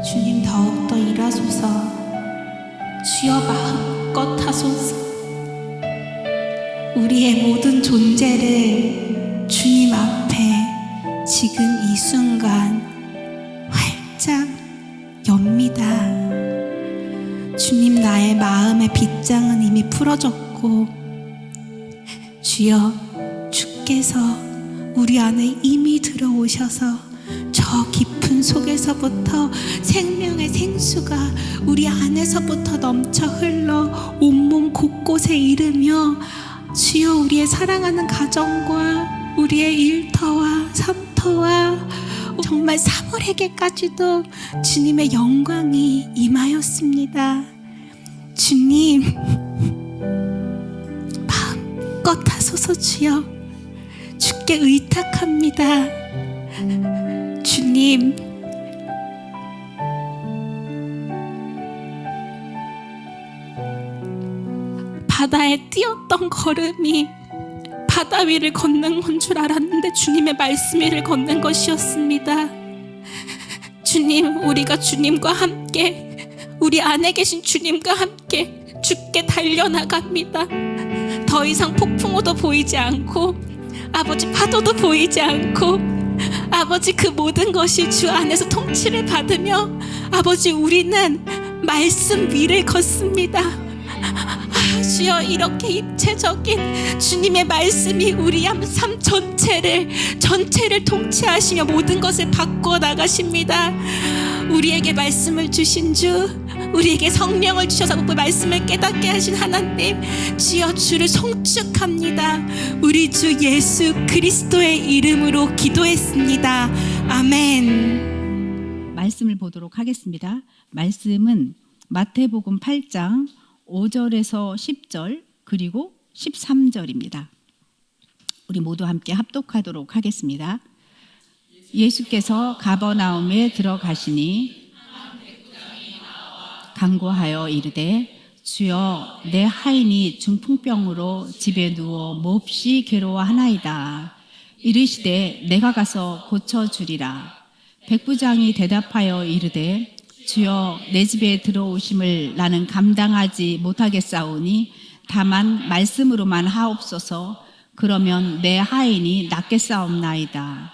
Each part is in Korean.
주님 더욱더 일하소서. 주여 마음껏 하소서. 우리의 모든 존재를 주님 앞에 지금 이 순간 활짝 엽니다. 주님, 나의 마음의 빗장은 이미 풀어졌고 주여, 주께서 우리 안에 이미 들어오셔서 저 깊은 속에서부터 생명의 생수가 우리 안에서부터 넘쳐 흘러 온몸 곳곳에 이르며 주여, 우리의 사랑하는 가정과 우리의 일터와 삶터와 정말 사물에게까지도 주님의 영광이 임하였습니다. 주님, 마음껏 하소서. 주여, 주께 의탁합니다. 주님, 바다에 뛰었던 걸음이 바다 위를 걷는 건 줄 알았는데 주님의 말씀 위를 걷는 것이었습니다. 주님, 우리가 주님과 함께, 우리 안에 계신 주님과 함께 주께 달려나갑니다. 더 이상 폭풍우도 보이지 않고 아버지 파도도 보이지 않고 아버지 그 모든 것이 주 안에서 통치를 받으며 아버지 우리는 말씀 위를 걷습니다. 주여, 이렇게 입체적인 주님의 말씀이 우리 삶 전체를 통치하시며 모든 것을 바꾸어 나가십니다. 우리에게 말씀을 주신 주, 우리에게 성령을 주셔서 그 말씀을 깨닫게 하신 하나님, 주여 주를 송축합니다. 우리 주 예수 그리스도의 이름으로 기도했습니다. 아멘. 말씀을 보도록 하겠습니다. 말씀은 마태복음 8장 5절에서 10절 그리고 13절입니다. 우리 모두 함께 합독하도록 하겠습니다. 예수께서 가버나움에 들어가시니 간구하여 이르되 주여, 내 하인이 중풍병으로 집에 누워 몹시 괴로워하나이다. 이르시되 내가 가서 고쳐주리라. 백부장이 대답하여 이르되 주여, 내 집에 들어오심을 나는 감당하지 못하겠사오니 다만 말씀으로만 하옵소서. 그러면 내 하인이 낫겠사옵나이다.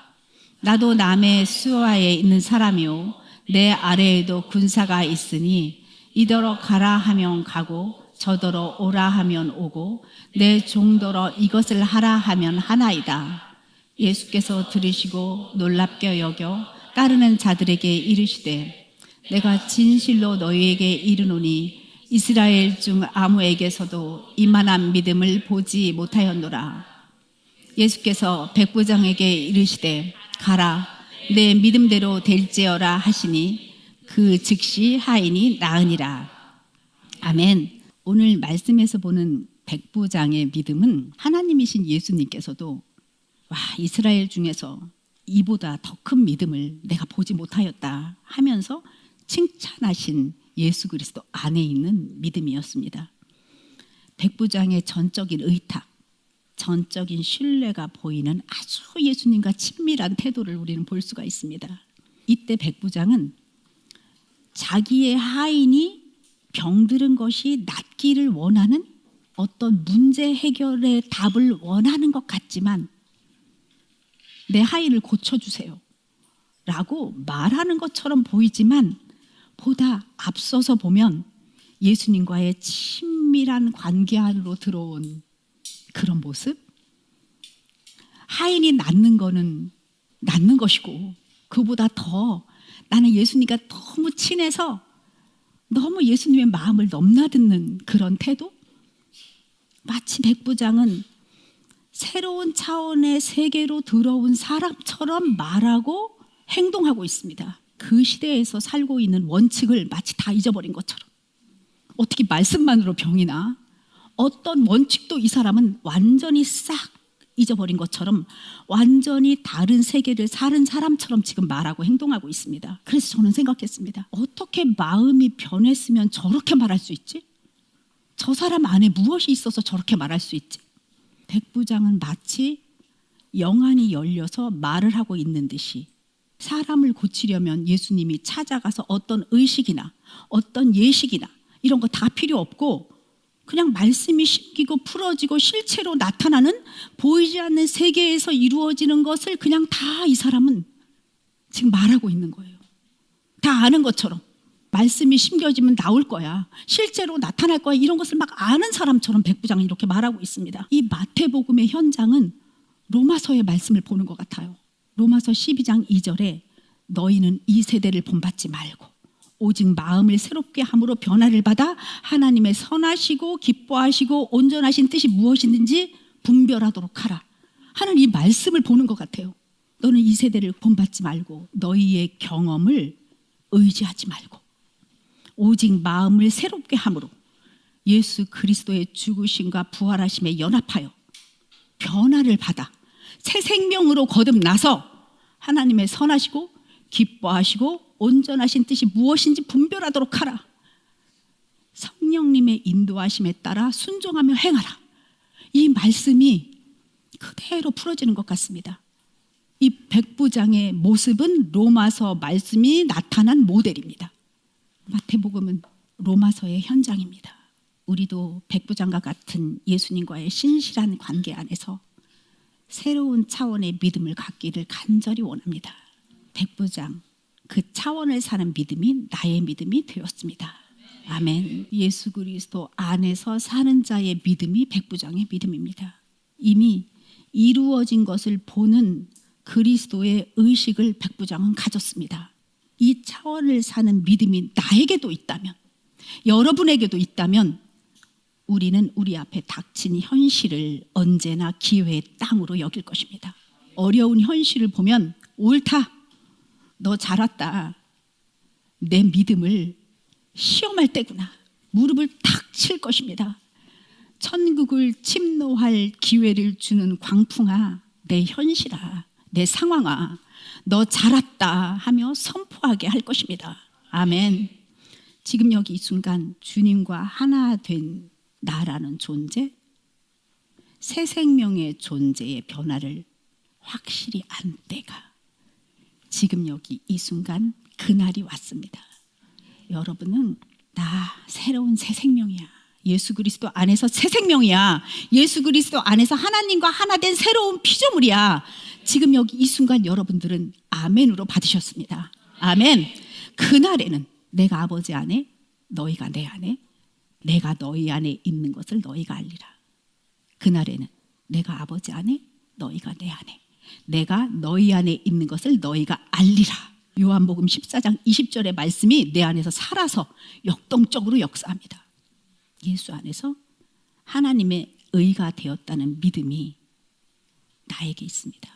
나도 남의 수하에 있는 사람이요 내 아래에도 군사가 있으니 이더러 가라 하면 가고 저더러 오라 하면 오고 내 종더러 이것을 하라 하면 하나이다. 예수께서 들으시고 놀랍게 여겨 따르는 자들에게 이르시되 내가 진실로 너희에게 이르노니 이스라엘 중 아무에게서도 이만한 믿음을 보지 못하였노라. 예수께서 백부장에게 이르시되 가라, 내 믿음대로 될지어라 하시니 그 즉시 하인이 나으니라. 아멘. 오늘 말씀에서 보는 백부장의 믿음은 하나님이신 예수님께서도 이스라엘 중에서 이보다 더 큰 믿음을 내가 보지 못하였다 하면서 칭찬하신 예수 그리스도 안에 있는 믿음이었습니다. 백부장의 전적인 의탁, 전적인 신뢰가 보이는 아주 예수님과 친밀한 태도를 우리는 볼 수가 있습니다. 이때 백부장은 자기의 하인이 병들은 것이 낫기를 원하는 어떤 문제 해결의 답을 원하는 것 같지만 내 하인을 고쳐주세요 라고 말하는 것처럼 보이지만 보다 앞서서 보면 예수님과의 친밀한 관계 안으로 들어온 그런 모습, 하인이 낫는 거는 낫는 것이고 그보다 더 나는 예수님과 너무 친해서 너무 예수님의 마음을 넘나드는 그런 태도, 마치 백부장은 새로운 차원의 세계로 들어온 사람처럼 말하고 행동하고 있습니다. 그 시대에서 살고 있는 원칙을 마치 다 잊어버린 것처럼. 어떻게 말씀만으로 병이 나? 어떤 원칙도 이 사람은 완전히 싹 잊어버린 것처럼 완전히 다른 세계를 사는 사람처럼 지금 말하고 행동하고 있습니다. 그래서 저는 생각했습니다. 어떻게 마음이 변했으면 저렇게 말할 수 있지? 저 사람 안에 무엇이 있어서 저렇게 말할 수 있지? 백부장은 마치 영안이 열려서 말을 하고 있는 듯이 사람을 고치려면 예수님이 찾아가서 어떤 의식이나 어떤 예식이나 이런 거 다 필요 없고 그냥 말씀이 심기고 풀어지고 실체로 나타나는 보이지 않는 세계에서 이루어지는 것을 그냥 다 이 사람은 지금 말하고 있는 거예요. 다 아는 것처럼 말씀이 심겨지면 나올 거야, 실제로 나타날 거야, 이런 것을 막 아는 사람처럼 백부장은 이렇게 말하고 있습니다. 이 마태복음의 현장은 로마서의 말씀을 보는 것 같아요. 로마서 12장 2절에 너희는 이 세대를 본받지 말고 오직 마음을 새롭게 함으로 변화를 받아 하나님의 선하시고 기뻐하시고 온전하신 뜻이 무엇이든지 분별하도록 하라 하는 이 말씀을 보는 것 같아요. 너는 이 세대를 본받지 말고 너희의 경험을 의지하지 말고 오직 마음을 새롭게 함으로 예수 그리스도의 죽으심과 부활하심에 연합하여 변화를 받아 새 생명으로 거듭나서 하나님의 선하시고 기뻐하시고 온전하신 뜻이 무엇인지 분별하도록 하라. 성령님의 인도하심에 따라 순종하며 행하라. 이 말씀이 그대로 풀어지는 것 같습니다. 이 백부장의 모습은 로마서 말씀이 나타난 모델입니다. 마태복음은 로마서의 현장입니다. 우리도 백부장과 같은 예수님과의 신실한 관계 안에서 새로운 차원의 믿음을 갖기를 간절히 원합니다. 백부장, 그 차원을 사는 믿음이 나의 믿음이 되었습니다. 아멘. 예수 그리스도 안에서 사는 자의 믿음이 백부장의 믿음입니다. 이미 이루어진 것을 보는 그리스도의 의식을 백부장은 가졌습니다. 이 차원을 사는 믿음이 나에게도 있다면, 여러분에게도 있다면 우리는 우리 앞에 닥친 현실을 언제나 기회의 땅으로 여길 것입니다. 어려운 현실을 보면 옳다, 너 잘 왔다, 내 믿음을 시험할 때구나, 무릎을 탁 칠 것입니다. 천국을 침노할 기회를 주는 광풍아, 내 현실아, 내 상황아, 너 잘 왔다 하며 선포하게 할 것입니다. 아멘. 지금 여기 이 순간 주님과 하나 된 나라는 존재, 새 생명의 존재의 변화를 확실히 안 때가 지금 여기 이 순간 그날이 왔습니다. 여러분은 나 새로운 새 생명이야. 예수 그리스도 안에서 새 생명이야. 예수 그리스도 안에서 하나님과 하나 된 새로운 피조물이야. 지금 여기 이 순간 여러분들은 아멘으로 받으셨습니다. 아멘. 그날에는 내가 아버지 안에, 너희가 내 안에, 내가 너희 안에 있는 것을 너희가 알리라. 그날에는 내가 아버지 안에, 너희가 내 안에, 내가 너희 안에 있는 것을 너희가 알리라. 요한복음 14장 20절의 말씀이 내 안에서 살아서 역동적으로 역사합니다. 예수 안에서 하나님의 의가 되었다는 믿음이 나에게 있습니다.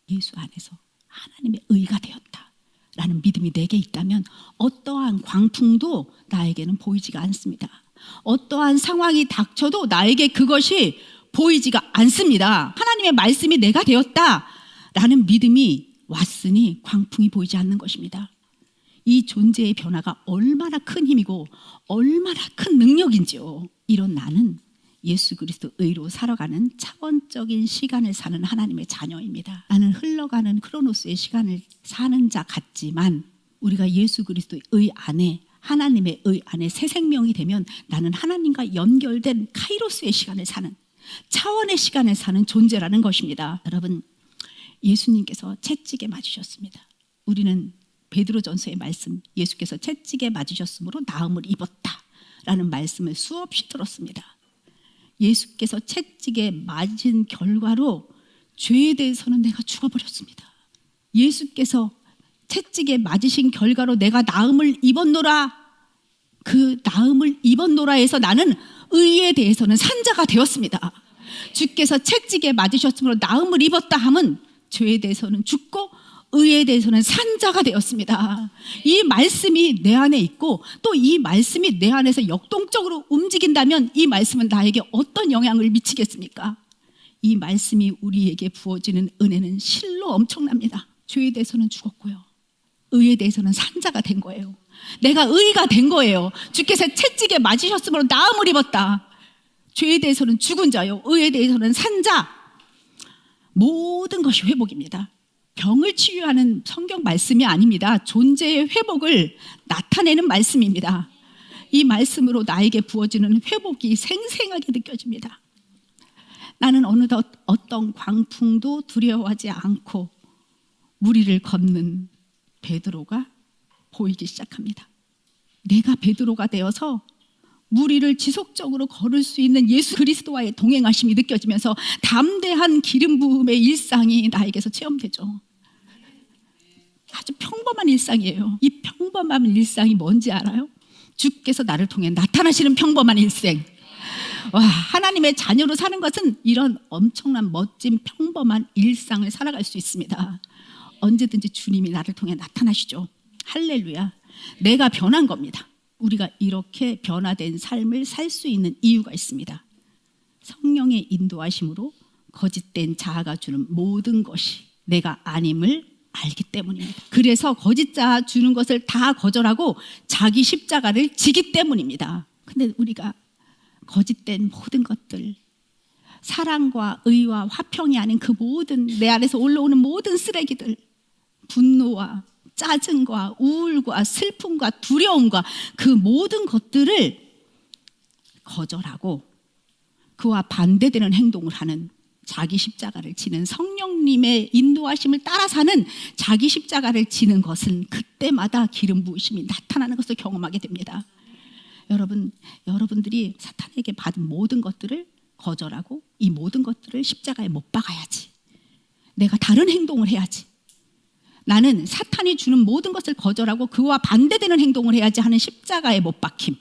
예수 안에서 하나님의 의가 되었다라는 믿음이 내게 있다면 어떠한 광풍도 나에게는 보이지가 않습니다. 어떠한 상황이 닥쳐도 나에게 그것이 보이지가 않습니다. 하나님의 말씀이 내가 되었다라는 믿음이 왔으니 광풍이 보이지 않는 것입니다. 이 존재의 변화가 얼마나 큰 힘이고 얼마나 큰 능력인지요. 이런 나는 예수 그리스도 의로 살아가는 차원적인 시간을 사는 하나님의 자녀입니다. 나는 흘러가는 크로노스의 시간을 사는 자 같지만 우리가 예수 그리스도의 의 안에, 하나님의 의 안에 새 생명이 되면 나는 하나님과 연결된 카이로스의 시간을 사는, 차원의 시간을 사는 존재라는 것입니다. 여러분, 예수님께서 채찍에 맞으셨습니다. 우리는 베드로전서의 말씀, 예수께서 채찍에 맞으셨으므로 나음을 입었다라는 말씀을 수없이 들었습니다. 예수께서 채찍에 맞은 결과로 죄에 대해서는 내가 죽어버렸습니다. 예수께서 채찍에 맞으신 결과로 내가 나음을 입었노라, 그 나음을 입었노라에서 나는 의에 대해서는 산자가 되었습니다. 주께서 채찍에 맞으셨으므로 나음을 입었다 함은 죄에 대해서는 죽고 의에 대해서는 산자가 되었습니다. 이 말씀이 내 안에 있고 또 이 말씀이 내 안에서 역동적으로 움직인다면 이 말씀은 나에게 어떤 영향을 미치겠습니까? 이 말씀이 우리에게 부어지는 은혜는 실로 엄청납니다. 죄에 대해서는 죽었고요, 의에 대해서는 산자가 된 거예요. 내가 의가 된 거예요. 주께서 채찍에 맞으셨으므로 나음을 입었다. 죄에 대해서는 죽은 자요, 의에 대해서는 산자. 모든 것이 회복입니다. 병을 치유하는 성경 말씀이 아닙니다. 존재의 회복을 나타내는 말씀입니다. 이 말씀으로 나에게 부어지는 회복이 생생하게 느껴집니다. 나는 어느덧 어떤 광풍도 두려워하지 않고 물 위를 걷는 베드로가 보이기 시작합니다. 내가 베드로가 되어서 물 위를 지속적으로 걸을 수 있는 예수 그리스도와의 동행하심이 느껴지면서 담대한 기름 부음의 일상이 나에게서 체험되죠. 아주 평범한 일상이에요. 이 평범한 일상이 뭔지 알아요? 주께서 나를 통해 나타나시는 평범한 일생. 와, 하나님의 자녀로 사는 것은 이런 엄청난 멋진 평범한 일상을 살아갈 수 있습니다. 언제든지 주님이 나를 통해 나타나시죠. 할렐루야. 내가 변한 겁니다. 우리가 이렇게 변화된 삶을 살 수 있는 이유가 있습니다. 성령의 인도하심으로 거짓된 자아가 주는 모든 것이 내가 아님을 알기 때문입니다. 그래서 거짓 자아 주는 것을 다 거절하고 자기 십자가를 지기 때문입니다. 근데 우리가 거짓된 모든 것들, 사랑과 의와 화평이 아닌 그 모든 내 안에서 올라오는 모든 쓰레기들, 분노와 짜증과 우울과 슬픔과 두려움과 그 모든 것들을 거절하고 그와 반대되는 행동을 하는, 자기 십자가를 지는, 성령님의 인도하심을 따라 사는 자기 십자가를 지는 것은 그때마다 기름 부으심이 나타나는 것을 경험하게 됩니다. 여러분들이 사탄에게 받은 모든 것들을 거절하고 이 모든 것들을 십자가에 못 박아야지, 내가 다른 행동을 해야지, 나는 사탄이 주는 모든 것을 거절하고 그와 반대되는 행동을 해야지 하는 십자가에 못 박힘,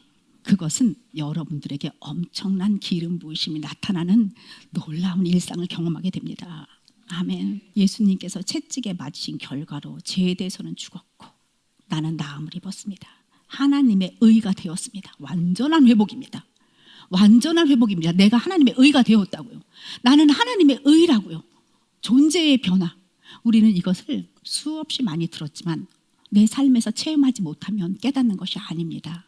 그것은 여러분들에게 엄청난 기름 부으심이 나타나는 놀라운 일상을 경험하게 됩니다. 아멘. 예수님께서 채찍에 맞으신 결과로 죄에 대해서는 죽었고 나는 나음을 입었습니다. 하나님의 의가 되었습니다. 완전한 회복입니다. 완전한 회복입니다. 내가 하나님의 의가 되었다고요. 나는 하나님의 의라고요. 존재의 변화. 우리는 이것을 수없이 많이 들었지만 내 삶에서 체험하지 못하면 깨닫는 것이 아닙니다.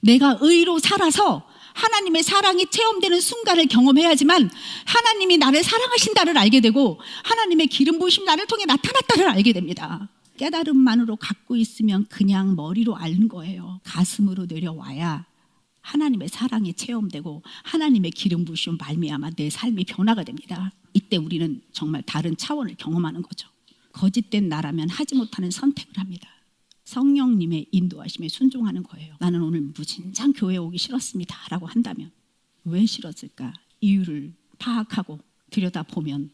내가 의로 살아서 하나님의 사랑이 체험되는 순간을 경험해야지만 하나님이 나를 사랑하신다를 알게 되고 하나님의 기름 부으심 나를 통해 나타났다를 알게 됩니다. 깨달음만으로 갖고 있으면 그냥 머리로 아는 거예요. 가슴으로 내려와야 하나님의 사랑이 체험되고 하나님의 기름 부으심 말미암아 내 삶이 변화가 됩니다. 이때 우리는 정말 다른 차원을 경험하는 거죠. 거짓된 나라면 하지 못하는 선택을 합니다. 성령님의 인도하심에 순종하는 거예요. 나는 오늘 무진장 교회에 오기 싫었습니다 라고 한다면 왜 싫었을까? 이유를 파악하고 들여다보면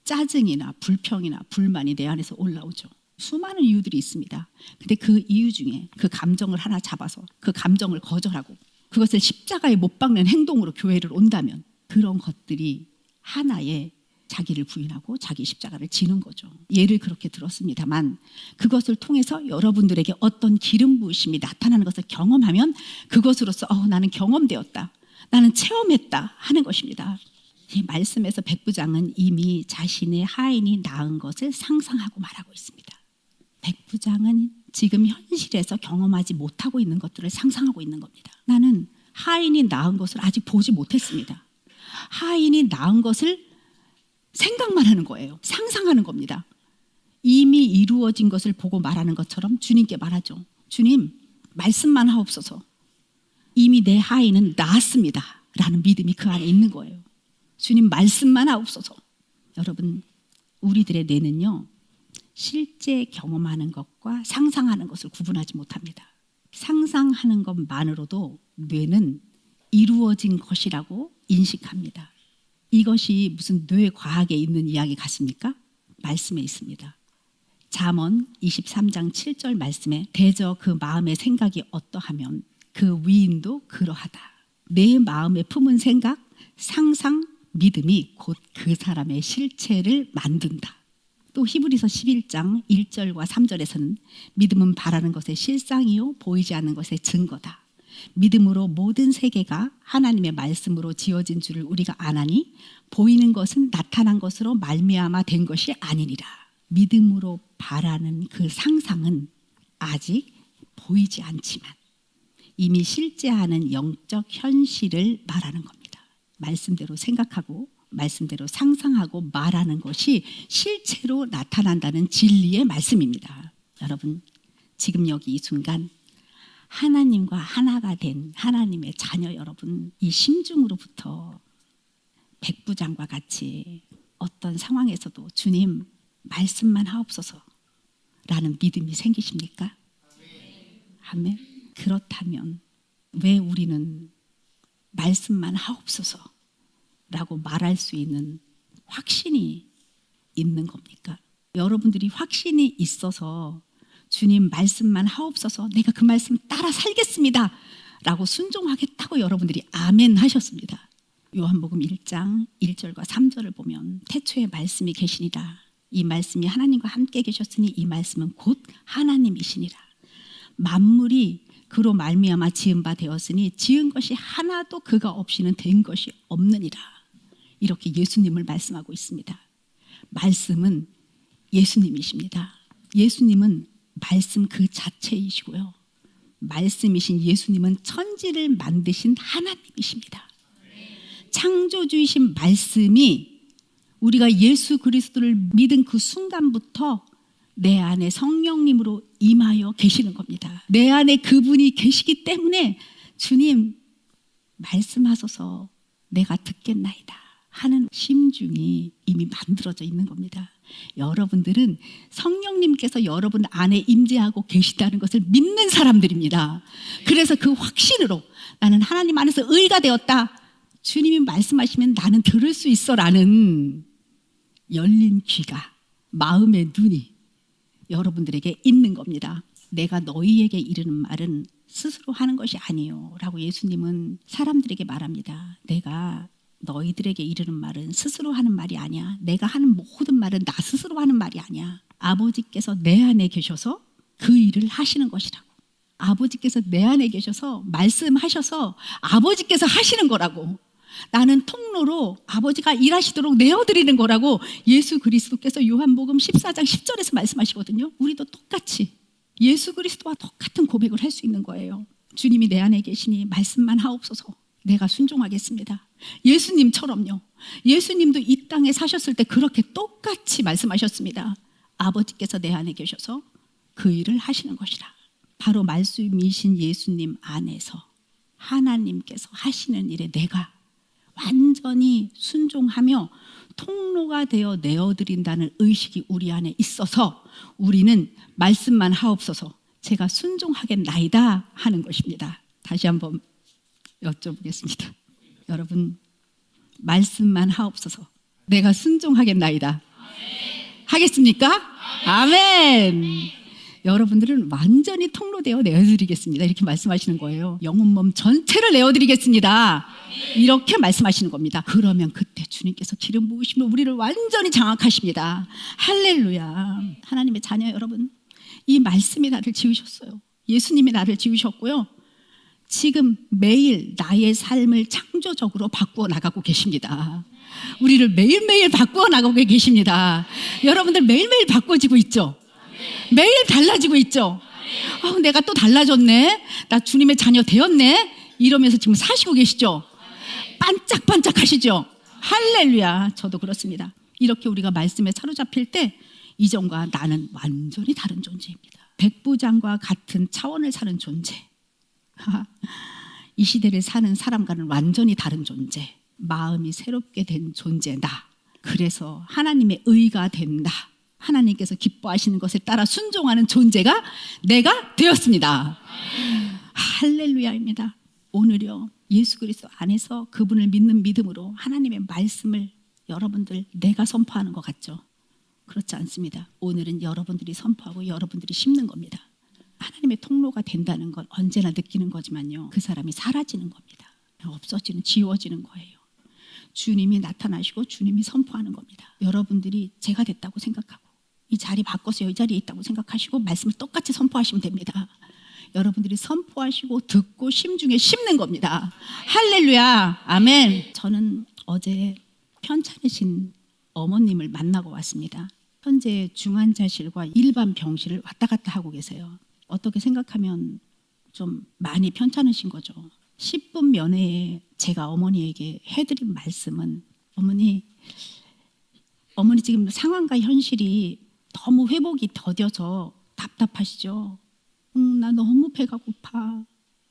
짜증이나 불평이나 불만이 내 안에서 올라오죠. 수많은 이유들이 있습니다. 근데 그 이유 중에 그 감정을 하나 잡아서 그 감정을 거절하고 그것을 십자가에 못 박는 행동으로 교회를 온다면 그런 것들이 하나의 자기를 부인하고 자기 십자가를 지는 거죠. 예를 그렇게 들었습니다만 그것을 통해서 여러분들에게 어떤 기름 부으심이 나타나는 것을 경험하면 그것으로서 나는 경험되었다, 나는 체험했다 하는 것입니다. 이 말씀에서 백부장은 이미 자신의 하인이 낳은 것을 상상하고 말하고 있습니다. 백부장은 지금 현실에서 경험하지 못하고 있는 것들을 상상하고 있는 겁니다. 나는 하인이 낳은 것을 아직 보지 못했습니다. 하인이 낳은 것을 생각만 하는 거예요. 상상하는 겁니다. 이미 이루어진 것을 보고 말하는 것처럼 주님께 말하죠. 주님, 말씀만 하옵소서. 이미 내 하인은 나았습니다 라는 믿음이 그 안에 있는 거예요. 주님, 말씀만 하옵소서. 여러분, 우리들의 뇌는요, 실제 경험하는 것과 상상하는 것을 구분하지 못합니다. 상상하는 것만으로도 뇌는 이루어진 것이라고 인식합니다. 이것이 무슨 뇌과학에 있는 이야기 같습니까? 말씀에 있습니다. 잠언 23장 7절 말씀에 대저 그 마음의 생각이 어떠하면 그 위인도 그러하다. 내 마음에 품은 생각, 상상, 믿음이 곧 그 사람의 실체를 만든다. 또 히브리서 11장 1절과 3절에서는 믿음은 바라는 것의 실상이요 보이지 않는 것의 증거다. 믿음으로 모든 세계가 하나님의 말씀으로 지어진 줄을 우리가 아나니 보이는 것은 나타난 것으로 말미암아 된 것이 아니니라. 믿음으로 바라는 그 상상은 아직 보이지 않지만 이미 실제하는 영적 현실을 말하는 겁니다. 말씀대로 생각하고 말씀대로 상상하고 말하는 것이 실체로 나타난다는 진리의 말씀입니다. 여러분, 지금 여기 이 순간 하나님과 하나가 된 하나님의 자녀 여러분, 이 심중으로부터 백부장과 같이 어떤 상황에서도 주님 말씀만 하옵소서 라는 믿음이 생기십니까? 아멘. 그렇다면 왜 우리는 말씀만 하옵소서 라고 말할 수 있는 확신이 있는 겁니까? 여러분들이 확신이 있어서 주님 말씀만 하옵소서, 내가 그 말씀 따라 살겠습니다 라고 순종하겠다고 여러분들이 아멘 하셨습니다. 요한복음 1장 1절과 3절을 보면 태초에 말씀이 계시니라. 이 말씀이 하나님과 함께 계셨으니 이 말씀은 곧 하나님이시니라. 만물이 그로 말미암아 지은 바 되었으니 지은 것이 하나도 그가 없이는 된 것이 없느니라. 이렇게 예수님을 말씀하고 있습니다. 말씀은 예수님이십니다. 예수님은 말씀 그 자체이시고요. 말씀이신 예수님은 천지를 만드신 하나님이십니다. 창조주이신 말씀이 우리가 예수 그리스도를 믿은 그 순간부터 내 안에 성령님으로 임하여 계시는 겁니다. 내 안에 그분이 계시기 때문에 주님 말씀하소서 내가 듣겠나이다 하는 심중이 이미 만들어져 있는 겁니다. 여러분들은 성령님께서 여러분 안에 임재하고 계시다는 것을 믿는 사람들입니다. 그래서 그 확신으로 나는 하나님 안에서 의가 되었다. 주님이 말씀하시면 나는 들을 수 있어 라는 열린 귀가, 마음의 눈이 여러분들에게 있는 겁니다. 내가 너희에게 이르는 말은 스스로 하는 것이 아니요 라고 예수님은 사람들에게 말합니다. 내가 너희들에게 이르는 말은 스스로 하는 말이 아니야. 내가 하는 모든 말은 나 스스로 하는 말이 아니야. 아버지께서 내 안에 계셔서 그 일을 하시는 것이라고. 아버지께서 내 안에 계셔서 말씀하셔서 아버지께서 하시는 거라고. 나는 통로로 아버지가 일하시도록 내어드리는 거라고 예수 그리스도께서 요한복음 14장 10절에서 말씀하시거든요. 우리도 똑같이 예수 그리스도와 똑같은 고백을 할 수 있는 거예요. 주님이 내 안에 계시니 말씀만 하옵소서. 내가 순종하겠습니다. 예수님처럼요. 예수님도 이 땅에 사셨을 때 그렇게 똑같이 말씀하셨습니다. 아버지께서 내 안에 계셔서 그 일을 하시는 것이라. 바로 말씀이신 예수님 안에서 하나님께서 하시는 일에 내가 완전히 순종하며 통로가 되어 내어드린다는 의식이 우리 안에 있어서 우리는 말씀만 하옵소서 제가 순종하겠나이다 하는 것입니다. 다시 한번 여쭤보겠습니다. 여러분 말씀만 하옵소서 내가 순종하겠나이다 하겠습니까? 아멘. 여러분들은 완전히 통로되어 내어드리겠습니다 이렇게 말씀하시는 거예요. 영혼 몸 전체를 내어드리겠습니다 이렇게 말씀하시는 겁니다. 그러면 그때 주님께서 기름 부으시면 우리를 완전히 장악하십니다. 할렐루야. 하나님의 자녀 여러분, 이 말씀이 나를 지으셨어요. 예수님이 나를 지으셨고요. 지금 매일 나의 삶을 창조적으로 바꾸어 나가고 계십니다. 우리를 매일매일 바꾸어 나가고 계십니다. 여러분들 매일매일 바꿔지고 있죠? 매일 달라지고 있죠? 내가 또 달라졌네. 나 주님의 자녀 되었네. 이러면서 지금 사시고 계시죠? 반짝반짝 하시죠? 할렐루야. 저도 그렇습니다. 이렇게 우리가 말씀에 사로잡힐 때 이전과 나는 완전히 다른 존재입니다. 백부장과 같은 차원을 사는 존재. 이 시대를 사는 사람과는 완전히 다른 존재. 마음이 새롭게 된 존재 나. 그래서 하나님의 의가 된다. 하나님께서 기뻐하시는 것을 따라 순종하는 존재가 내가 되었습니다. 할렐루야입니다. 오늘요 예수 그리스도 안에서 그분을 믿는 믿음으로 하나님의 말씀을 여러분들 내가 선포하는 것 같죠? 그렇지 않습니다. 오늘은 여러분들이 선포하고 여러분들이 심는 겁니다. 하나님의 통로가 된다는 건 언제나 느끼는 거지만요 그 사람이 사라지는 겁니다. 없어지는, 지워지는 거예요. 주님이 나타나시고 주님이 선포하는 겁니다. 여러분들이 제가 됐다고 생각하고 이 자리 바꿔서 이 자리에 있다고 생각하시고 말씀을 똑같이 선포하시면 됩니다. 여러분들이 선포하시고 듣고 심중에 심는 겁니다. 할렐루야. 아멘. 저는 어제 편찮으신 어머님을 만나고 왔습니다. 현재 중환자실과 일반 병실을 왔다 갔다 하고 계세요. 어떻게 생각하면 좀 많이 편찮으신 거죠. 10분 면회에 제가 어머니에게 해드린 말씀은 어머니 지금 상황과 현실이 너무 회복이 더뎌서 답답하시죠? 나 너무 배가 고파.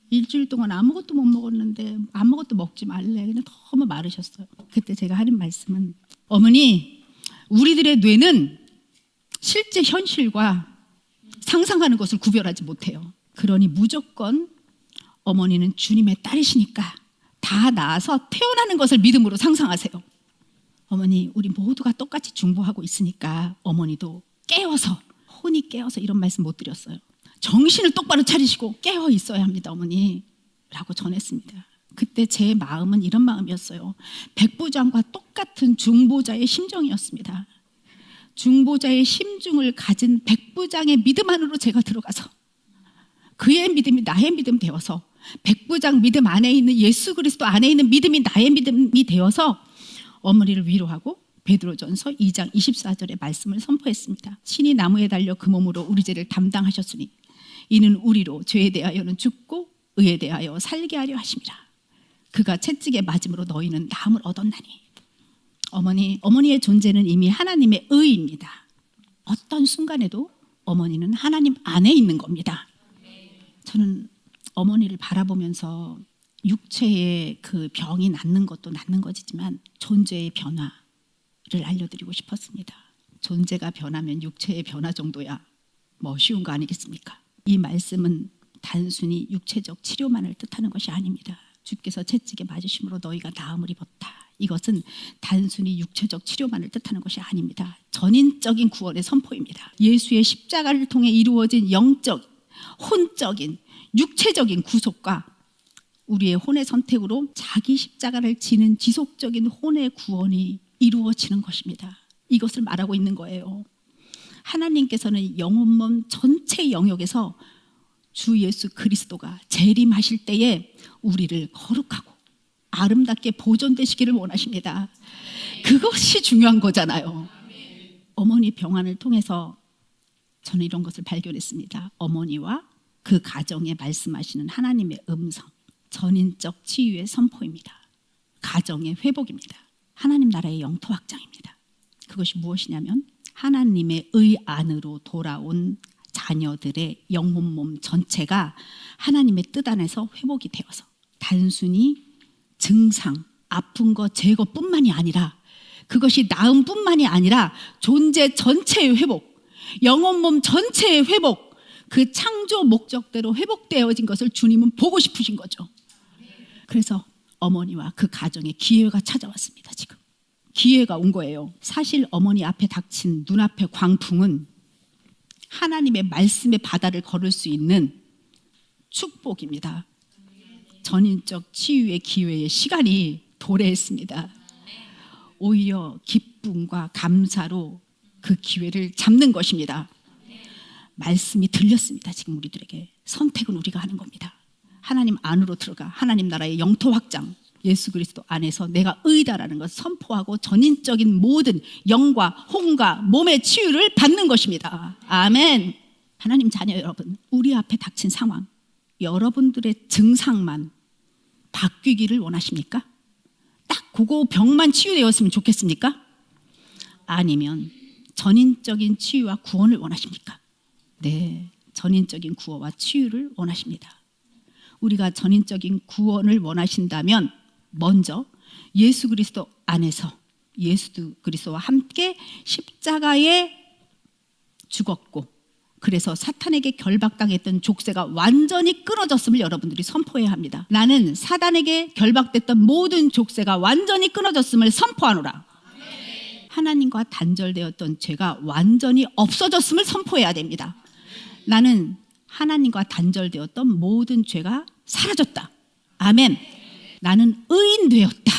일주일 동안 아무것도 못 먹었는데 아무것도 먹지 말래. 그냥 너무 마르셨어요. 그때 제가 하는 말씀은, 어머니, 우리들의 뇌는 실제 현실과 상상하는 것을 구별하지 못해요. 그러니 무조건 어머니는 주님의 딸이시니까 다 나아서 태어나는 것을 믿음으로 상상하세요. 어머니, 우리 모두가 똑같이 중보하고 있으니까 어머니도 깨어서, 혼이 깨어서, 이런 말씀 못 드렸어요. 정신을 똑바로 차리시고 깨어 있어야 합니다, 어머니 라고 전했습니다. 그때 제 마음은 이런 마음이었어요. 백부장과 똑같은 중보자의 심정이었습니다. 중보자의 심중을 가진 백부장의 믿음 안으로 제가 들어가서 그의 믿음이 나의 믿음 되어서, 백부장 믿음 안에 있는 예수 그리스도 안에 있는 믿음이 나의 믿음이 되어서 어머니를 위로하고 베드로전서 2장 24절의 말씀을 선포했습니다. 친히 나무에 달려 그 몸으로 우리 죄를 담당하셨으니 이는 우리로 죄에 대하여는 죽고 의에 대하여 살게 하려 하심이라. 그가 채찍에 맞음으로 너희는 나음을 얻었나니. 어머니의 존재는 이미 하나님의 의입니다. 어떤 순간에도 어머니는 하나님 안에 있는 겁니다. 저는 어머니를 바라보면서 육체의 그 병이 낫는 것도 낫는 것이지만 존재의 변화를 알려드리고 싶었습니다. 존재가 변하면 육체의 변화 정도야 뭐 쉬운 거 아니겠습니까? 이 말씀은 단순히 육체적 치료만을 뜻하는 것이 아닙니다. 주께서 채찍에 맞으심으로 너희가 나음을 입었다. 이것은 단순히 육체적 치료만을 뜻하는 것이 아닙니다. 전인적인 구원의 선포입니다. 예수의 십자가를 통해 이루어진 영적, 혼적인, 육체적인 구속과 우리의 혼의 선택으로 자기 십자가를 지는 지속적인 혼의 구원이 이루어지는 것입니다. 이것을 말하고 있는 거예요. 하나님께서는 영혼 몸 전체 영역에서 주 예수 그리스도가 재림하실 때에 우리를 거룩하고 아름답게 보존되시기를 원하십니다. 그것이 중요한 거잖아요. 어머니 병환을 통해서 저는 이런 것을 발견했습니다. 어머니와 그 가정에 말씀하시는 하나님의 음성, 전인적 치유의 선포입니다. 가정의 회복입니다. 하나님 나라의 영토 확장입니다. 그것이 무엇이냐면 하나님의 의 안으로 돌아온 자녀들의 영혼 몸 전체가 하나님의 뜻 안에서 회복이 되어서 단순히 증상, 아픈 것 제거뿐만이 아니라, 그것이 나음뿐만이 아니라 존재 전체의 회복, 영혼 몸 전체의 회복, 그 창조 목적대로 회복되어진 것을 주님은 보고 싶으신 거죠. 그래서 어머니와 그 가정에 기회가 찾아왔습니다. 지금 기회가 온 거예요. 사실 어머니 앞에 닥친 눈앞의 광풍은 하나님의 말씀의 바다를 걸을 수 있는 축복입니다. 전인적 치유의 기회의 시간이 도래했습니다. 오히려 기쁨과 감사로 그 기회를 잡는 것입니다. 말씀이 들렸습니다. 지금 우리들에게 선택은 우리가 하는 겁니다. 하나님 안으로 들어가 하나님 나라의 영토 확장, 예수 그리스도 안에서 내가 의다라는 것을 선포하고 전인적인 모든 영과 혼과 몸의 치유를 받는 것입니다. 아멘. 하나님 자녀 여러분, 우리 앞에 닥친 상황, 여러분들의 증상만 바뀌기를 원하십니까? 딱 그거 병만 치유되었으면 좋겠습니까? 아니면 전인적인 치유와 구원을 원하십니까? 네, 전인적인 구원과 치유를 원하십니다. 우리가 전인적인 구원을 원하신다면 먼저 예수 그리스도 안에서 예수 그리스도와 함께 십자가에 죽었고, 그래서 사탄에게 결박당했던 족쇄가 완전히 끊어졌음을 여러분들이 선포해야 합니다. 나는 사단에게 결박됐던 모든 족쇄가 완전히 끊어졌음을 선포하노라. 하나님과 단절되었던 죄가 완전히 없어졌음을 선포해야 됩니다. 나는 하나님과 단절되었던 모든 죄가 사라졌다. 아멘. 나는 의인 되었다.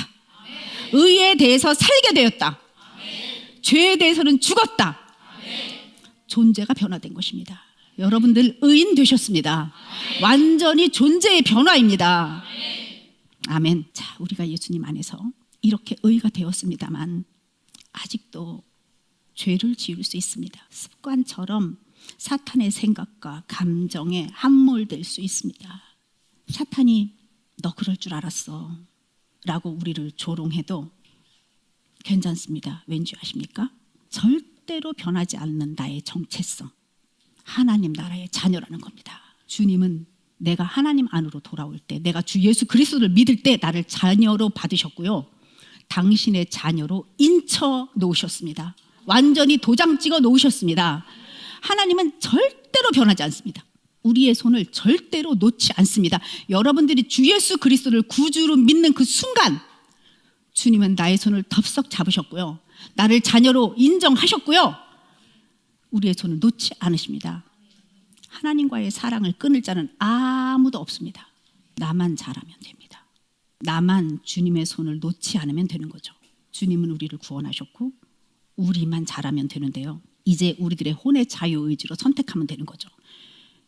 의에 대해서 살게 되었다. 죄에 대해서는 죽었다. 존재가 변화된 것입니다. 여러분들 의인 되셨습니다. 완전히 존재의 변화입니다. 아멘. 자, 우리가 예수님 안에서 이렇게 의가 되었습니다만 아직도 죄를 지을 수 있습니다. 습관처럼 사탄의 생각과 감정에 함몰될 수 있습니다. 사탄이 너 그럴 줄 알았어 라고 우리를 조롱해도 괜찮습니다. 왠지 아십니까? 절대로 변하지 않는 나의 정체성, 하나님 나라의 자녀라는 겁니다. 주님은 내가 하나님 안으로 돌아올 때, 내가 주 예수 그리스도를 믿을 때 나를 자녀로 받으셨고요, 당신의 자녀로 인쳐 놓으셨습니다. 완전히 도장 찍어 놓으셨습니다. 하나님은 절대로 변하지 않습니다. 우리의 손을 절대로 놓지 않습니다. 여러분들이 주 예수 그리스도를 구주로 믿는 그 순간 주님은 나의 손을 덥석 잡으셨고요, 나를 자녀로 인정하셨고요, 우리의 손을 놓지 않으십니다. 하나님과의 사랑을 끊을 자는 아무도 없습니다. 나만 잘하면 됩니다. 나만 주님의 손을 놓지 않으면 되는 거죠. 주님은 우리를 구원하셨고 우리만 잘하면 되는데요, 이제 우리들의 혼의 자유의지로 선택하면 되는 거죠.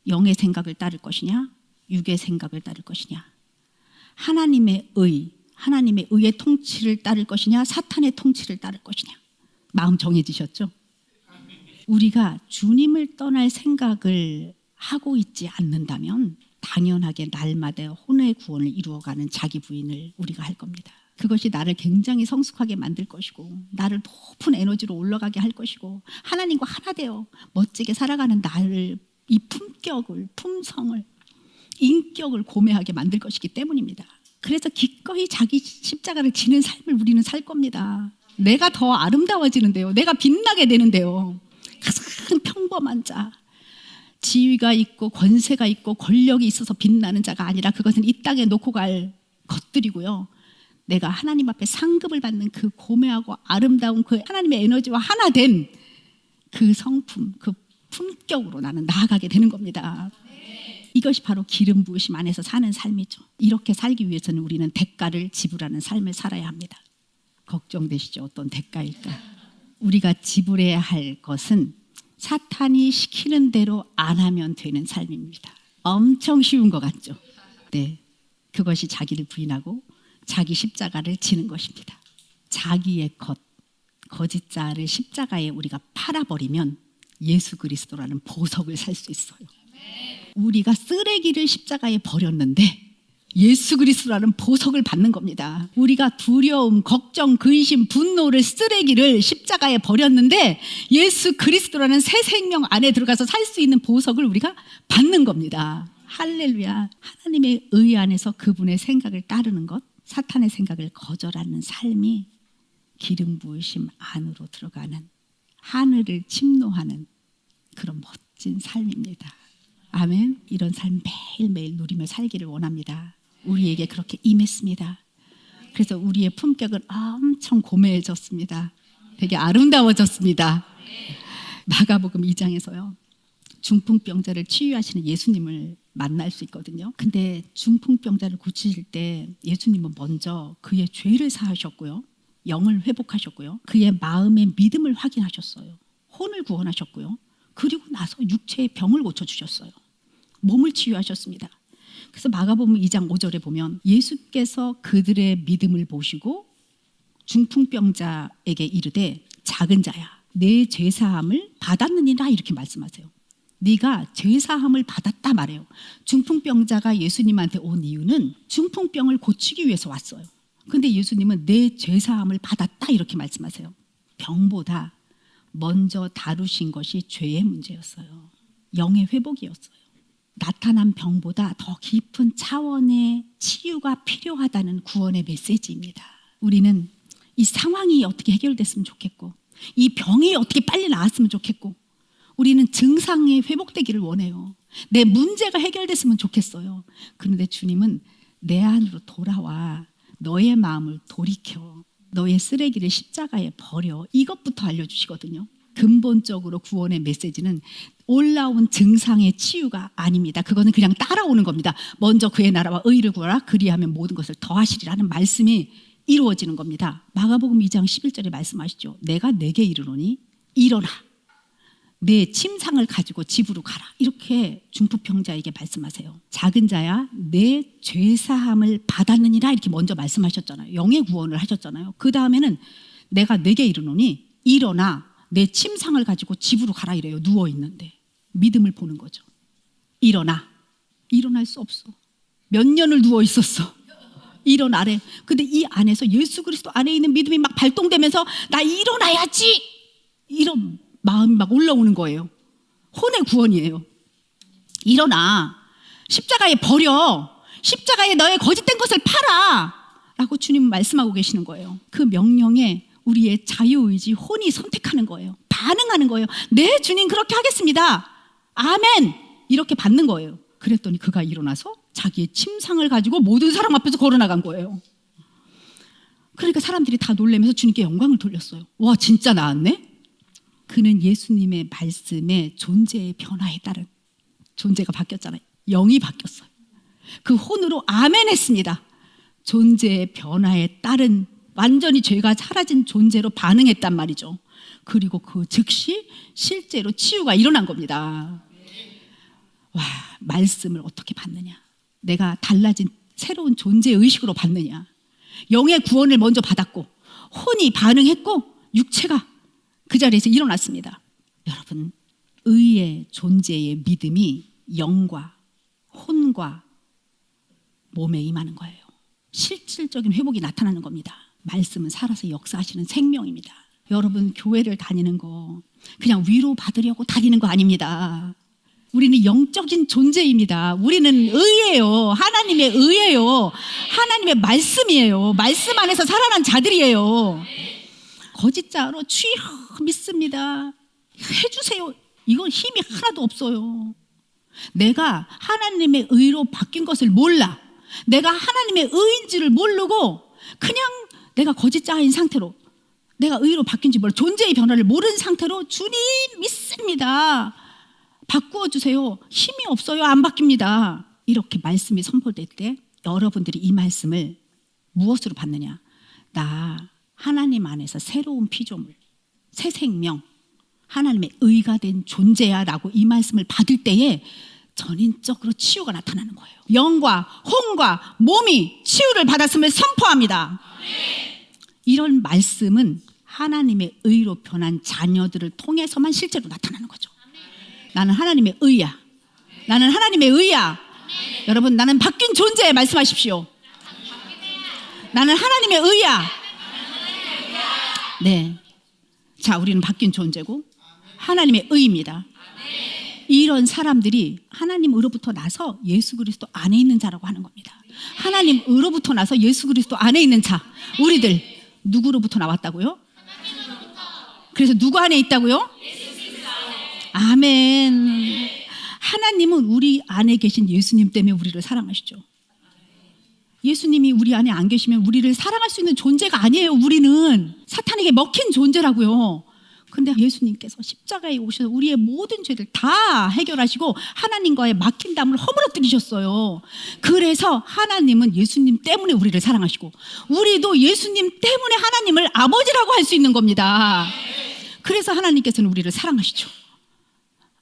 영의 생각을 따를 것이냐, 육의 생각을 따를 것이냐, 하나님의 의의 통치를 따를 것이냐, 사탄의 통치를 따를 것이냐. 마음 정해지셨죠? 우리가 주님을 떠날 생각을 하고 있지 않는다면 당연하게 날마다 혼의 구원을 이루어가는 자기 부인을 우리가 할 겁니다. 그것이 나를 굉장히 성숙하게 만들 것이고, 나를 높은 에너지로 올라가게 할 것이고, 하나님과 하나 되어 멋지게 살아가는 나를, 이 품격을, 품성을, 인격을 고매하게 만들 것이기 때문입니다. 그래서 기꺼이 자기 십자가를 지는 삶을 우리는 살 겁니다. 내가 더 아름다워지는데요, 내가 빛나게 되는데요, 가장 평범한 자, 지위가 있고 권세가 있고 권력이 있어서 빛나는 자가 아니라 그것은 이 땅에 놓고 갈 것들이고요, 내가 하나님 앞에 상급을 받는 그 고매하고 아름다운 그 하나님의 에너지와 하나 된 그 성품, 그 품격으로 나는 나아가게 되는 겁니다. 이것이 바로 기름 부으심 안에서 사는 삶이죠. 이렇게 살기 위해서는 우리는 대가를 지불하는 삶을 살아야 합니다. 걱정되시죠? 어떤 대가일까? 우리가 지불해야 할 것은 사탄이 시키는 대로 안 하면 되는 삶입니다. 엄청 쉬운 것 같죠? 네, 그것이 자기를 부인하고 자기 십자가를 지는 것입니다. 자기의 거짓자를 십자가에 우리가 팔아버리면 예수 그리스도라는 보석을 살 수 있어요. 우리가 쓰레기를 십자가에 버렸는데 예수 그리스도라는 보석을 받는 겁니다. 우리가 두려움, 걱정, 근심, 분노를, 쓰레기를 십자가에 버렸는데 예수 그리스도라는 새 생명 안에 들어가서 살 수 있는 보석을 우리가 받는 겁니다. 할렐루야. 하나님의 의 안에서 그분의 생각을 따르는 것, 사탄의 생각을 거절하는 삶이 기름 부으심 안으로 들어가는, 하늘을 침노하는 그런 멋진 삶입니다. 아멘. 이런 삶 매일매일 누리며 살기를 원합니다. 우리에게 그렇게 임했습니다. 그래서 우리의 품격은 엄청 고매해졌습니다. 되게 아름다워졌습니다. 마가복음 2장에서요, 중풍병자를 치유하시는 예수님을 만날 수 있거든요. 근데 중풍병자를 고치실 때 예수님은 먼저 그의 죄를 사하셨고요, 영을 회복하셨고요, 그의 마음의 믿음을 확인하셨어요. 혼을 구원하셨고요, 그리고 나서 육체의 병을 고쳐주셨어요. 몸을 치유하셨습니다. 그래서 마가복음 2장 5절에 보면 예수께서 그들의 믿음을 보시고 중풍병자에게 이르되 작은 자야, 내 죄사함을 받았느니라, 이렇게 말씀하세요. 네가 죄사함을 받았다 말해요. 중풍병자가 예수님한테 온 이유는 중풍병을 고치기 위해서 왔어요. 근데 예수님은 내 죄사함을 받았다, 이렇게 말씀하세요. 병보다 먼저 다루신 것이 죄의 문제였어요. 영의 회복이었어요. 나타난 병보다 더 깊은 차원의 치유가 필요하다는 구원의 메시지입니다. 우리는 이 상황이 어떻게 해결됐으면 좋겠고, 이 병이 어떻게 빨리 나았으면 좋겠고, 우리는 증상이 회복되기를 원해요. 내 문제가 해결됐으면 좋겠어요. 그런데 주님은 내 안으로 돌아와 너의 마음을 돌이켜, 너의 쓰레기를 십자가에 버려, 이것부터 알려주시거든요. 근본적으로 구원의 메시지는 올라온 증상의 치유가 아닙니다. 그거는 그냥 따라오는 겁니다. 먼저 그의 나라와 의를 구하라, 그리하면 모든 것을 더하시리라는 말씀이 이루어지는 겁니다. 마가복음 2장 11절에 말씀하시죠. 내가 내게 이르노니 일어나 내 침상을 가지고 집으로 가라, 이렇게 중풍병자에게 말씀하세요. 작은 자야, 내 죄사함을 받았느니라, 이렇게 먼저 말씀하셨잖아요. 영의 구원을 하셨잖아요. 그 다음에는 내가 내게 이르노니 일어나 내 침상을 가지고 집으로 가라, 이래요. 누워있는데. 믿음을 보는 거죠. 일어날 수 없어. 몇 년을 누워있었어. 일어나래. 근데 이 안에서 예수 그리스도 안에 있는 믿음이 막 발동되면서 나 일어나야지 이런 마음이 막 올라오는 거예요. 혼의 구원이에요. 일어나. 십자가에 버려. 십자가에 너의 거짓된 것을 팔아 라고 주님은 말씀하고 계시는 거예요. 그 명령에 우리의 자유의지, 혼이 선택하는 거예요. 반응하는 거예요. 네, 주님 그렇게 하겠습니다. 아멘. 이렇게 받는 거예요. 그랬더니 그가 일어나서 자기의 침상을 가지고 모든 사람 앞에서 걸어나간 거예요. 그러니까 사람들이 다 놀라면서 주님께 영광을 돌렸어요. 와, 진짜 나았네. 그는 예수님의 말씀에 존재의 변화에 따른, 존재가 바뀌었잖아요. 영이 바뀌었어요. 그 혼으로 아멘 했습니다. 존재의 변화에 따른 완전히 죄가 사라진 존재로 반응했단 말이죠. 그리고 그 즉시 실제로 치유가 일어난 겁니다. 와, 말씀을 어떻게 받느냐? 내가 달라진 새로운 존재 의식으로 받느냐? 영의 구원을 먼저 받았고 혼이 반응했고 육체가 그 자리에서 일어났습니다. 여러분, 의의 존재의 믿음이 영과 혼과 몸에 임하는 거예요. 실질적인 회복이 나타나는 겁니다. 말씀은 살아서 역사하시는 생명입니다. 여러분, 교회를 다니는 거 그냥 위로 받으려고 다니는 거 아닙니다. 우리는 영적인 존재입니다. 우리는 의예요. 하나님의 의예요. 하나님의 말씀이에요. 말씀 안에서 살아난 자들이에요. 거짓자로 주여 믿습니다. 해주세요. 이건 힘이 하나도 없어요. 내가 하나님의 의로 바뀐 것을 몰라. 내가 하나님의 의인지를 모르고 그냥 내가 거짓자인 상태로 내가 의로 바뀐지 몰라. 존재의 변화를 모르는 상태로 주님 믿습니다. 바꾸어 주세요. 힘이 없어요. 안 바뀝니다. 이렇게 말씀이 선포될 때 여러분들이 이 말씀을 무엇으로 받느냐? 나 하나님 안에서 새로운 피조물, 새 생명, 하나님의 의가 된 존재야 라고 이 말씀을 받을 때에 전인적으로 치유가 나타나는 거예요. 영과 혼과 몸이 치유를 받았음을 선포합니다. 이런 말씀은 하나님의 의로 변한 자녀들을 통해서만 실제로 나타나는 거죠. 나는 하나님의 의야. 나는 하나님의 의야. 여러분, 나는 바뀐 존재 말씀하십시오. 나는 하나님의 의야. 네. 자, 우리는 바뀐 존재고 하나님의 의입니다. 이런 사람들이 하나님 의로부터 나서 예수 그리스도 안에 있는 자라고 하는 겁니다. 하나님 의로부터 나서 예수 그리스도 안에 있는 자. 우리들 누구로부터 나왔다고요? 그래서 누구 안에 있다고요? 아멘. 하나님은 우리 안에 계신 예수님 때문에 우리를 사랑하시죠. 예수님이 우리 안에 안 계시면 우리를 사랑할 수 있는 존재가 아니에요. 우리는 사탄에게 먹힌 존재라고요. 근데 예수님께서 십자가에 오셔서 우리의 모든 죄를 다 해결하시고 하나님과의 막힌 담을 허물어뜨리셨어요. 그래서 하나님은 예수님 때문에 우리를 사랑하시고 우리도 예수님 때문에 하나님을 아버지라고 할 수 있는 겁니다. 그래서 하나님께서는 우리를 사랑하시죠.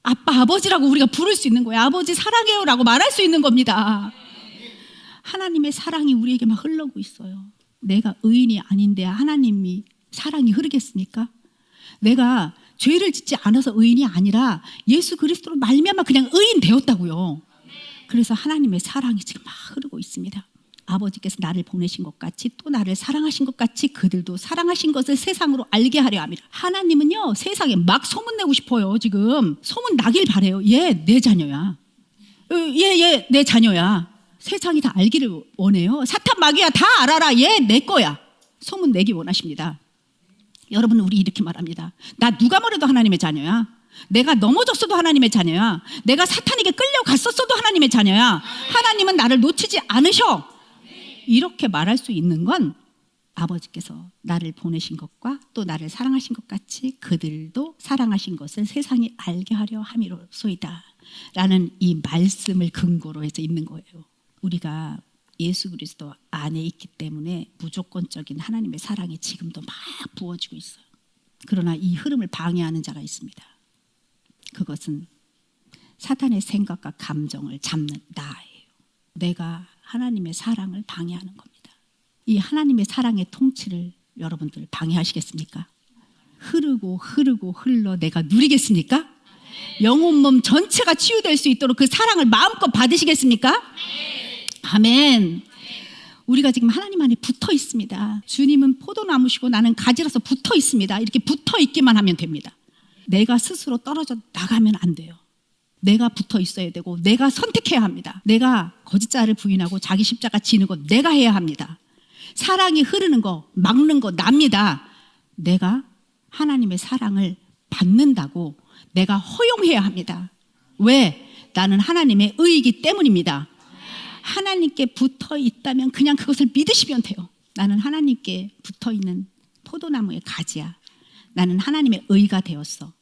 아빠, 아버지라고 우리가 부를 수 있는 거예요. 아버지 사랑해요 라고 말할 수 있는 겁니다. 하나님의 사랑이 우리에게 막 흘러오고 있어요. 내가 의인이 아닌데 하나님이 사랑이 흐르겠습니까? 내가 죄를 짓지 않아서 의인이 아니라 예수 그리스도로 말미암아 그냥 의인 되었다고요. 그래서 하나님의 사랑이 지금 막 흐르고 있습니다. 아버지께서 나를 보내신 것 같이 또 나를 사랑하신 것 같이 그들도 사랑하신 것을 세상으로 알게 하려 합니다. 하나님은요, 세상에 막 소문내고 싶어요. 지금 소문 나길 바래요. 얘 내 자녀야. 얘 내 자녀야. 세상이 다 알기를 원해요. 사탄 마귀야 다 알아라. 얘 내 거야. 소문 내기 원하십니다. 여러분, 우리 이렇게 말합니다. 나 누가 뭐래도 하나님의 자녀야. 내가 넘어졌어도 하나님의 자녀야. 내가 사탄에게 끌려갔었어도 하나님의 자녀야. 하나님은 나를 놓치지 않으셔. 이렇게 말할 수 있는 건 아버지께서 나를 보내신 것과 또 나를 사랑하신 것 같이 그들도 사랑하신 것을 세상이 알게 하려 함이로소이다 라는 이 말씀을 근거로 해서 있는 거예요. 우리가 예수 그리스도 안에 있기 때문에 무조건적인 하나님의 사랑이 지금도 막 부어지고 있어요. 그러나 이 흐름을 방해하는 자가 있습니다. 그것은 사탄의 생각과 감정을 잡는 나예요. 내가 하나님의 사랑을 방해하는 겁니다. 이 하나님의 사랑의 통치를 여러분들 방해하시겠습니까? 흐르고 흘러 내가 누리겠습니까? 영혼 몸 전체가 치유될 수 있도록 그 사랑을 마음껏 받으시겠습니까? 아멘. 우리가 지금 하나님 안에 붙어 있습니다. 주님은 포도나무시고 나는 가지라서 붙어 있습니다. 이렇게 붙어 있기만 하면 됩니다. 내가 스스로 떨어져 나가면 안 돼요. 내가 붙어 있어야 되고 내가 선택해야 합니다. 내가 거짓자를 부인하고 자기 십자가 지는 거 내가 해야 합니다. 사랑이 흐르는 거 막는 거 납니다. 내가 하나님의 사랑을 받는다고 내가 허용해야 합니다. 왜? 나는 하나님의 의이기 때문입니다. 하나님께 붙어 있다면 그냥 그것을 믿으시면 돼요. 나는 하나님께 붙어 있는 포도나무의 가지야. 나는 하나님의 의가 되었어.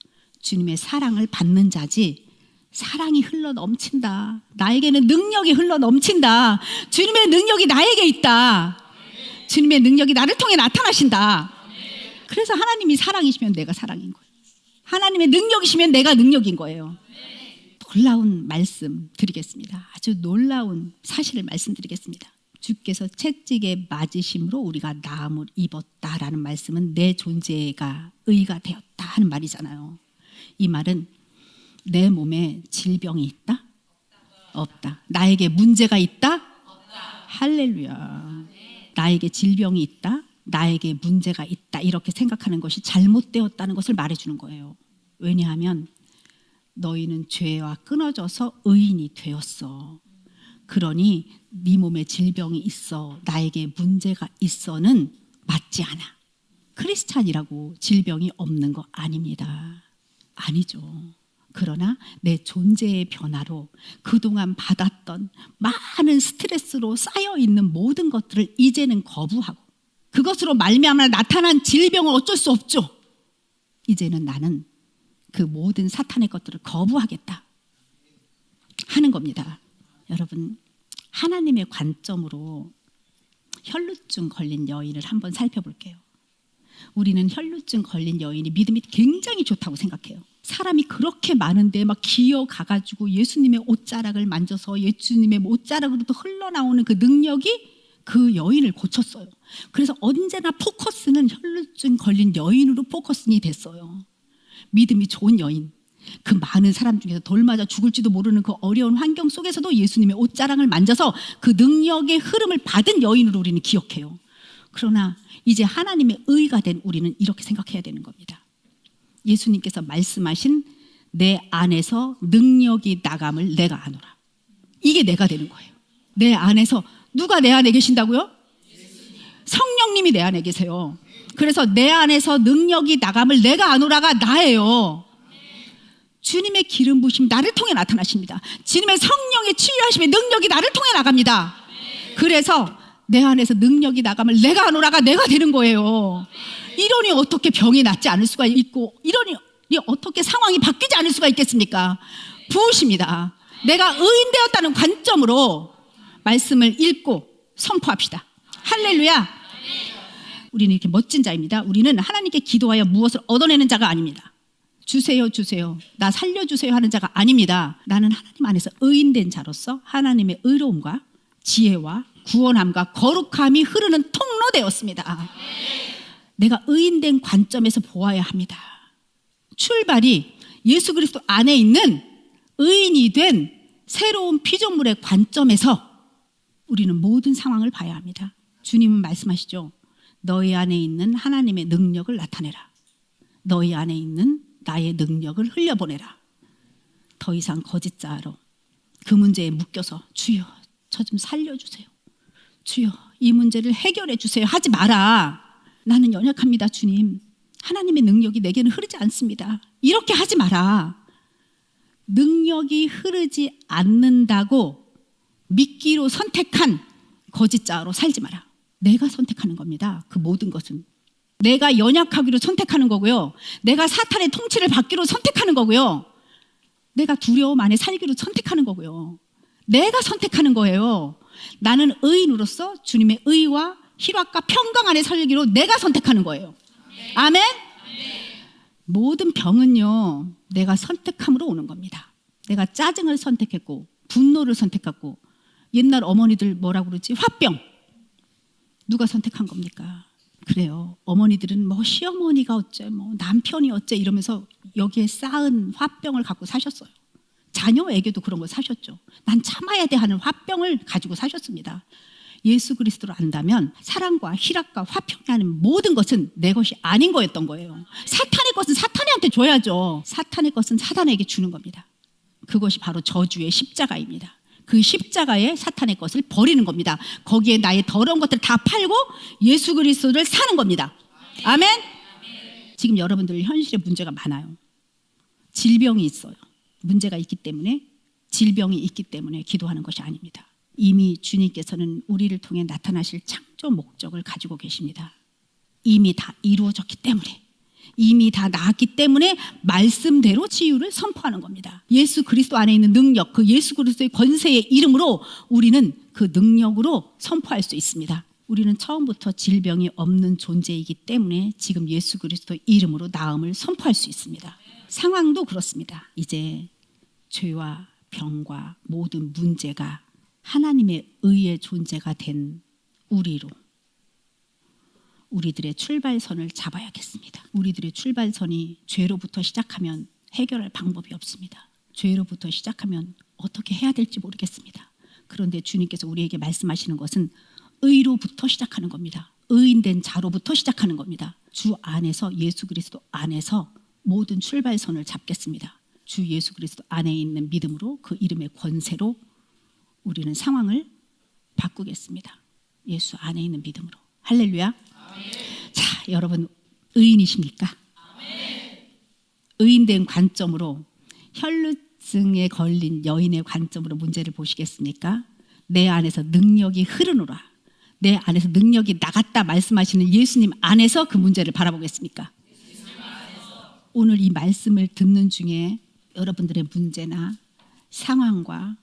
주님의 사랑을 받는 자지. 사랑이 흘러 넘친다. 나에게는 능력이 흘러 넘친다. 주님의 능력이 나에게 있다. 주님의 능력이 나를 통해 나타나신다. 그래서 하나님이 사랑이시면 내가 사랑인 거예요. 하나님의 능력이시면 내가 능력인 거예요. 놀라운 말씀 드리겠습니다. 아주 놀라운 사실을 말씀드리겠습니다. 주께서 채찍에 맞으심으로 우리가 나음을 입었다라는 말씀은 내 존재가 의가 되었다 하는 말이잖아요. 이 말은 내 몸에 질병이 있다? 없다. 나에게 문제가 있다? 없다. 할렐루야. 나에게 질병이 있다? 나에게 문제가 있다. 이렇게 생각하는 것이 잘못되었다는 것을 말해주는 거예요. 왜냐하면 너희는 죄와 끊어져서 의인이 되었어. 그러니 네 몸에 질병이 있어. 나에게 문제가 있어는 맞지 않아. 크리스찬이라고 질병이 없는 거 아닙니다. 아니죠. 그러나 내 존재의 변화로 그동안 받았던 많은 스트레스로 쌓여있는 모든 것들을 이제는 거부하고 그것으로 말미암아 나타난 질병은 어쩔 수 없죠. 이제는 나는 그 모든 사탄의 것들을 거부하겠다 하는 겁니다. 여러분, 하나님의 관점으로 혈루증 걸린 여인을 한번 살펴볼게요. 우리는 혈루증 걸린 여인이 믿음이 굉장히 좋다고 생각해요. 사람이 그렇게 많은데 막 기어가가지고 예수님의 옷자락을 만져서 예수님의 옷자락으로부터 흘러나오는 그 능력이 그 여인을 고쳤어요. 그래서 언제나 포커스는 혈루증 걸린 여인으로 포커스이 됐어요. 믿음이 좋은 여인, 그 많은 사람 중에서 돌 맞아 죽을지도 모르는 그 어려운 환경 속에서도 예수님의 옷자락을 만져서 그 능력의 흐름을 받은 여인으로 우리는 기억해요. 그러나 이제 하나님의 의가 된 우리는 이렇게 생각해야 되는 겁니다. 예수님께서 말씀하신 내 안에서 능력이 나감을 내가 아노라. 이게 내가 되는 거예요. 내 안에서 누가 내 안에 계신다고요? 성령님이 내 안에 계세요. 그래서 내 안에서 능력이 나감을 내가 아노라가 나예요. 주님의 기름 부심이 나를 통해 나타나십니다. 주님의 성령의 치유하심의 능력이 나를 통해 나갑니다. 그래서 내 안에서 능력이 나감을 내가 아노라가 내가 되는 거예요. 이러니 어떻게 병이 낫지 않을 수가 있고 이러니 어떻게 상황이 바뀌지 않을 수가 있겠습니까? 부으십니다. 내가 의인되었다는 관점으로 말씀을 읽고 선포합시다. 할렐루야. 우리는 이렇게 멋진 자입니다. 우리는 하나님께 기도하여 무엇을 얻어내는 자가 아닙니다. 주세요, 주세요. 나 살려주세요 하는 자가 아닙니다. 나는 하나님 안에서 의인된 자로서 하나님의 의로움과 지혜와 구원함과 거룩함이 흐르는 통로 되었습니다. 내가 의인된 관점에서 보아야 합니다. 출발이 예수 그리스도 안에 있는 의인이 된 새로운 피조물의 관점에서 우리는 모든 상황을 봐야 합니다. 주님은 말씀하시죠. 너희 안에 있는 하나님의 능력을 나타내라. 너희 안에 있는 나의 능력을 흘려보내라. 더 이상 거짓자로 그 문제에 묶여서 주여 저 좀 살려주세요. 주여 이 문제를 해결해 주세요 하지 마라. 나는 연약합니다 주님. 하나님의 능력이 내게는 흐르지 않습니다. 이렇게 하지 마라. 능력이 흐르지 않는다고 믿기로 선택한 거짓자로 살지 마라. 내가 선택하는 겁니다. 그 모든 것은 내가 연약하기로 선택하는 거고요. 내가 사탄의 통치를 받기로 선택하는 거고요. 내가 두려움 안에 살기로 선택하는 거고요. 내가 선택하는 거예요. 나는 의인으로서 주님의 의와 희락과 평강 안에 살기로 내가 선택하는 거예요. 아멘? 모든 병은요, 내가 선택함으로 오는 겁니다. 내가 짜증을 선택했고 분노를 선택했고 옛날 어머니들 뭐라고 그러지? 화병. 누가 선택한 겁니까? 그래요. 어머니들은 뭐 시어머니가 어째 뭐 남편이 어째 이러면서 여기에 쌓은 화병을 갖고 사셨어요. 자녀에게도 그런 걸 사셨죠. 난 참아야 돼 하는 화병을 가지고 사셨습니다. 예수 그리스도를 안다면 사랑과 희락과 화평이 하는 모든 것은 내 것이 아닌 거였던 거예요. 사탄의 것은 사탄한테 줘야죠. 사탄의 것은 사탄에게 주는 겁니다. 그것이 바로 저주의 십자가입니다. 그 십자가에 사탄의 것을 버리는 겁니다. 거기에 나의 더러운 것들을 다 팔고 예수 그리스도를 사는 겁니다. 아멘? 지금 여러분들 현실에 문제가 많아요. 질병이 있어요. 문제가 있기 때문에, 질병이 있기 때문에 기도하는 것이 아닙니다. 이미 주님께서는 우리를 통해 나타나실 창조 목적을 가지고 계십니다. 이미 다 이루어졌기 때문에, 이미 다 나았기 때문에 말씀대로 치유를 선포하는 겁니다. 예수 그리스도 안에 있는 능력, 그 예수 그리스도의 권세의 이름으로 우리는 그 능력으로 선포할 수 있습니다. 우리는 처음부터 질병이 없는 존재이기 때문에 지금 예수 그리스도 이름으로 나음을 선포할 수 있습니다. 상황도 그렇습니다. 이제 죄와 병과 모든 문제가 하나님의 의의 존재가 된 우리로 우리들의 출발선을 잡아야겠습니다. 우리들의 출발선이 죄로부터 시작하면 해결할 방법이 없습니다. 죄로부터 시작하면 어떻게 해야 될지 모르겠습니다. 그런데 주님께서 우리에게 말씀하시는 것은 의로부터 시작하는 겁니다. 의인된 자로부터 시작하는 겁니다. 주 안에서, 예수 그리스도 안에서 모든 출발선을 잡겠습니다. 주 예수 그리스도 안에 있는 믿음으로, 그 이름의 권세로 우리는 상황을 바꾸겠습니다. 예수 안에 있는 믿음으로. 할렐루야. 아멘. 자, 여러분 의인이십니까? 아멘. 의인된 관점으로, 혈루증에 걸린 여인의 관점으로 문제를 보시겠습니까? 내 안에서 능력이 흐르노라. 내 안에서 능력이 나갔다 말씀하시는 예수님 안에서 그 문제를 바라보겠습니까? 오늘 이 말씀을 듣는 중에 여러분들의 문제나 상황과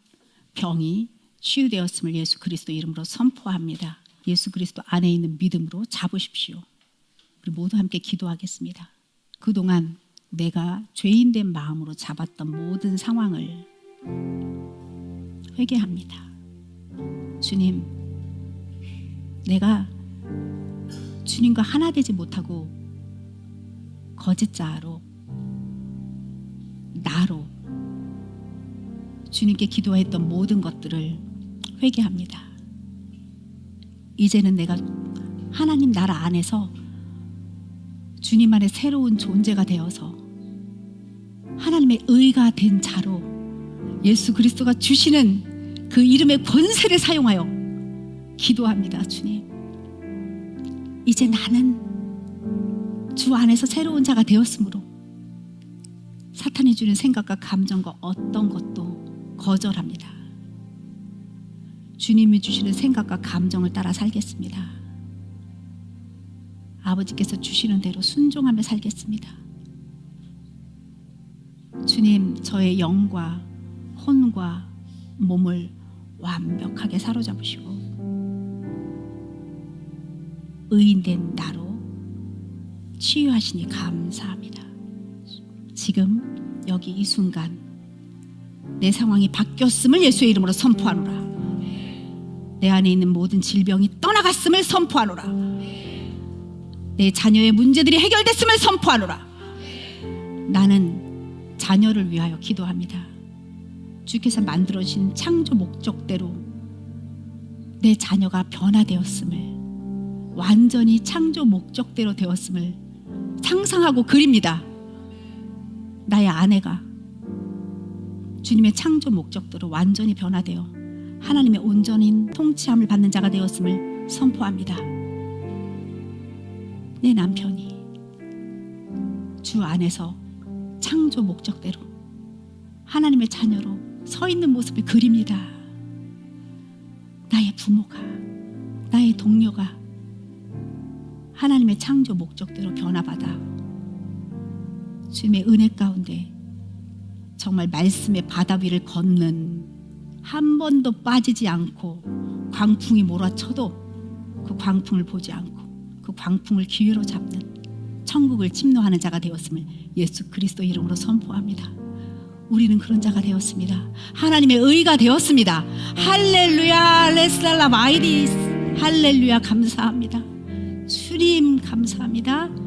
병이 치유되었음을 예수 그리스도 이름으로 선포합니다. 예수 그리스도 안에 있는 믿음으로 잡으십시오. 우리 모두 함께 기도하겠습니다. 그동안 내가 죄인된 마음으로 잡았던 모든 상황을 회개합니다. 주님, 내가 주님과 하나 되지 못하고 거짓자로, 나로 주님께 기도했던 모든 것들을 회개합니다. 이제는 내가 하나님 나라 안에서 주님 안에 새로운 존재가 되어서 하나님의 의가 된 자로 예수 그리스도가 주시는 그 이름의 권세를 사용하여 기도합니다. 주님, 이제 나는 주 안에서 새로운 자가 되었으므로 사탄이 주는 생각과 감정과 어떤 것도 거절합니다. 주님이 주시는 생각과 감정을 따라 살겠습니다. 아버지께서 주시는 대로 순종하며 살겠습니다. 주님, 저의 영과 혼과 몸을 완벽하게 사로잡으시고 의인된 나로 치유하시니 감사합니다. 지금 여기 이 순간 내 상황이 바뀌었음을 예수의 이름으로 선포하노라. 내 안에 있는 모든 질병이 떠나갔음을 선포하노라. 내 자녀의 문제들이 해결됐음을 선포하노라. 나는 자녀를 위하여 기도합니다. 주께서 만들어진 창조 목적대로 내 자녀가 변화되었음을, 완전히 창조 목적대로 되었음을 상상하고 그립니다. 나의 아내가 주님의 창조 목적대로 완전히 변화되어 하나님의 온전인 통치함을 받는 자가 되었음을 선포합니다. 내 남편이 주 안에서 창조 목적대로 하나님의 자녀로 서 있는 모습을 그립니다. 나의 부모가, 나의 동료가 하나님의 창조 목적대로 변화받아 주님의 은혜 가운데 정말 말씀의 바다 위를 걷는, 한 번도 빠지지 않고 광풍이 몰아쳐도 그 광풍을 보지 않고 그 광풍을 기회로 잡는, 천국을 침노하는 자가 되었음을 예수 그리스도 이름으로 선포합니다. 우리는 그런 자가 되었습니다. 하나님의 의가 되었습니다. 할렐루야, 레슬라 마이디스. 할렐루야, 감사합니다. 주님 감사합니다.